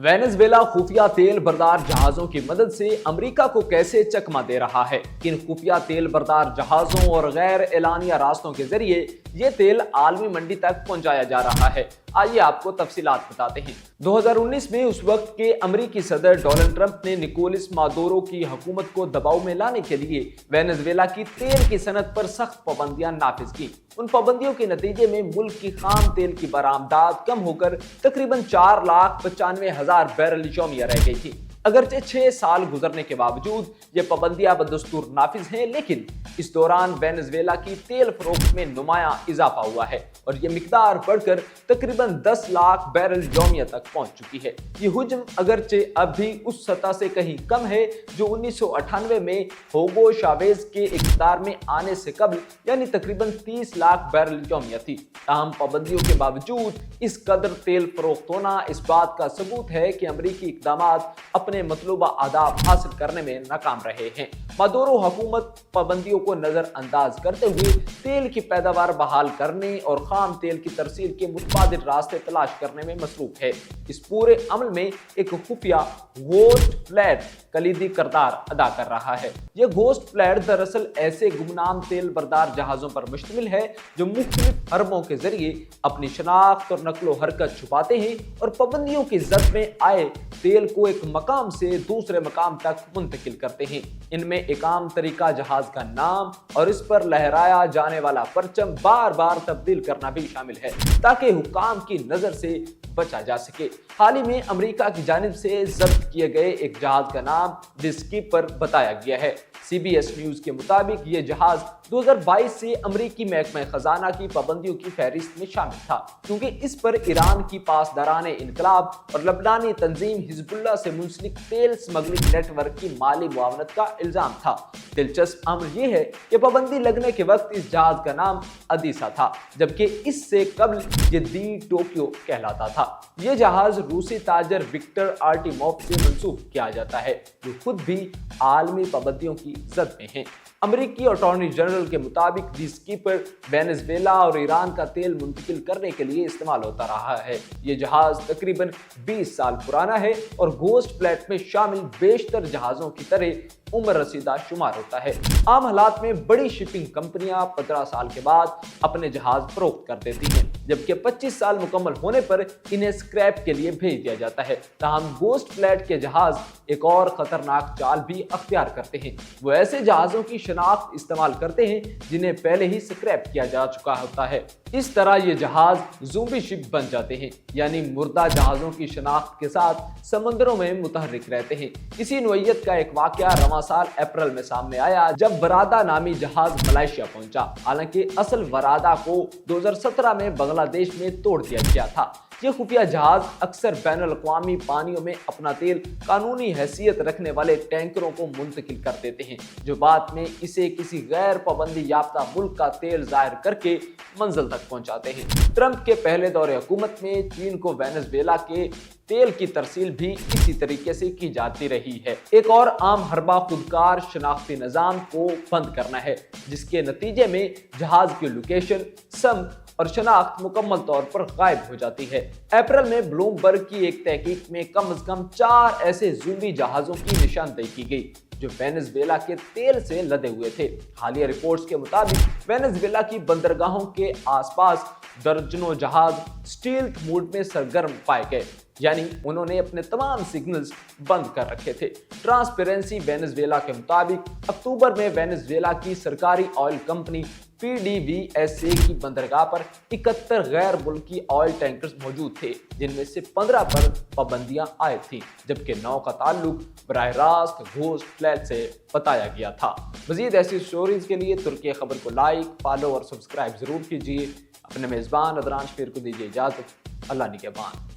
Venezuela खुफिया तेल बरदार जहाजों की मदद से अमेरिका को कैसे चकमा दे रहा है। किन खुफिया तेल बरदार जहाजों और गैर एलानिया रास्तों के जरिए ये तेल आलमी मंडी तक पहुंचाया जा रहा है, आइए आपको तफसीलात बताते हैं। 2019 में उस वक्त के अमेरिकी सदर डोनाल्ड ट्रंप ने निकोलस मादुरो की हुकूमत को दबाव में लाने के लिए वेनेजुएला की तेल की सनत पर सख्त पाबंदियां नाफिज की। उन पाबंदियों के नतीजे में मुल्क की खाम तेल की बरामदात कम होकर तकरीबन 4,95,000 बैरल यौमिया रह गई थी। अगरचे 6 साल गुजरने के बावजूद ये पाबंदियां बदस्तूर नाफिज हैं, लेकिन इस दौरान वेनेजुएला की तेल फरोख्त में नुमायां इजाफा हुआ है और ये मिकदार बढ़कर तकरीबन 10 लाख बैरल यौमिया तक पहुंच चुकी है। ये हुज्म अगरचे अब भी उस सतह से कहीं कम है जो 1998 में होगो शावेज के इख्तियार में आने से कबल यानी तकरीबन 30 लाख बैरल यौमिया थी। ताहम पाबंदियों के बावजूद इस कदर तेल फरोख्त होना इस बात का सबूत है कि अमरीकी इक़दामात अपने मतलूबा अहदाफ हासिल करने में नाकाम रहे हैं। मादुरो हुकूमत पाबंदियों को नजरअंदाज करते हुए तेल की पैदावार बहाल करने और खाम तेल की तरसील के मुतबादिल रास्ते तलाश करने में मसरूफ है। इस पूरे अमल में एक खुफिया घोस्ट फ्लैट कलीदी किरदार अदा कर रहा है। यह घोस्ट फ्लैट दरअसल ऐसे गुमनाम तेल बरदार जहाजों पर मुश्तमिल है जो मुख्तलिफ हरबों के जरिए अपनी शनाख्त और नकलो हरकत छुपाते हैं और पाबंदियों की जद में आए तेल को एक मकाम से दूसरे मकाम तक मुंतकिल करते हैं। इनमें एक आम तरीका जहाज का नाम और इस पर लहराया जाने वाला परचम बार बार तब्दील करना भी शामिल है ताकि हुक्काम की नजर से बचा जा सके। हाल ही में अमेरिका की जानिब से जब्त किए गए एक जहाज का नाम द स्कीपर बताया गया है। CBS न्यूज के मुताबिक ये जहाज 2022 से अमरीकी महकमा खजाना की पाबंदियों की फहरिस्त में शामिल था क्योंकि इस पर ईरान की पासदारान इनकलाब और लबनानी तंजीम हिजबुल्लाह से मुंसलिक तेल स्मगलिंग नेटवर्क की माली मुआवनत का इल्जाम था। दिलचस्प अमर यह है कि पाबंदी लगने के वक्त इस जहाज का नाम अदीसा था, जबकि इससे कबल ये दी टोक्यो कहलाता था। यह जहाज रूसी ताजर विक्टर आर्टिमोव से मंसूब किया जाता है जो खुद भी आलमी पाबंदियों की जद में है। अमेरिकी अटॉर्नी जनरल के मुताबिक दी स्कीपर वेनेजुएला और ईरान का तेल मुंतकिल करने के लिए इस्तेमाल होता रहा है। ये जहाज तकरीबन 20 साल पुराना है और घोस्ट फ्लैट में शामिल बेशतर जहाजों की तरह उम्र रसीदा शुमार होता है। आम हालात में बड़ी शिपिंग कंपनियां 15 साल के बाद अपने जहाज फरोख्त कर देती हैं, जबकि 25 साल मुकम्मल होने पर इन्हें स्क्रैप के लिए भेज दिया जाता है। ताहम घोस्ट फ्लैट के जहाज एक और खतरनाक चाल भी अख्तियार करते हैं। वो ऐसे जहाजों की शनाख्त इस्तेमाल करते हैं जिन्हें पहले ही स्क्रैप किया जा चुका होता है। इस तरह ये जहाज ज़ोंबी शिप बन जाते हैं, यानी मुर्दा जहाजों की शनाख्त के साथ समंदरों में मुतहर्रिक रहते हैं। इसी नोयत का एक वाकया रवां साल अप्रैल में सामने आया जब वरादा नामी जहाज मलेशिया पहुंचा। हालांकि असल वरादा को 2017 में बांग्लादेश में तोड़ दिया गया था। ये खुफिया जहाज अक्सर बैनुल अक़वामी पानियों में अपना तेल कानूनी हैसियत रखने वाले टैंकरों को मुंतकिल कर देते हैं, जो बाद में इसे किसी गैर पाबंदी याफ्ता मुल्क का तेल जाहिर करके मंजिल तक पहुंचाते हैं। ट्रंप के पहले दौरे हुकूमत में चीन को वेनेजुएला के तेल की तरसील भी इसी तरीके से की जाती रही है। एक और आम हरबा खुदकार शनाख्ती निज़ाम को बंद करना है, जिसके नतीजे में जहाज की लोकेशन, सम और शनाख्त मुकम्मल तौर पर गायब हो जाती है। अप्रैल में ब्लूमबर्ग की एक तहकीक में कम से कम 4 ऐसे ज़ोंबी जहाज़ों की निशानदेही की गई जो वेनेजुएला के तेल से लदे हुए थे। हालिया रिपोर्ट्स के मुताबिक वेनेजुएला की बंदरगाहों के आसपास दर्जनों जहाज स्टील्थ मोड में सरगर्म पाए गए, यानी उन्होंने अपने तमाम सिग्नल्स बंद कर रखे थे। ट्रांसपेरेंसी वेनेजुएला के मुताबिक अक्टूबर में वेनेजुएला की सरकारी ऑयल कंपनी PDVSA की बंदरगाह पर 71 गैर मुल्की ऑयल टैंकर्स मौजूद थे, जिनमें से 15 पर पाबंदियां आयद थीं, जबकि 9 का ताल्लुक बराह रास्त घोस्ट फ्लैट से बताया गया था। मजीद ऐसी स्टोरीज के लिए तुर्की खबर को लाइक, फॉलो और सब्सक्राइब जरूर कीजिए। अपने मेज़बान अदनान शफीर को दीजिए इजाज़त। अल्लाह निगहबान।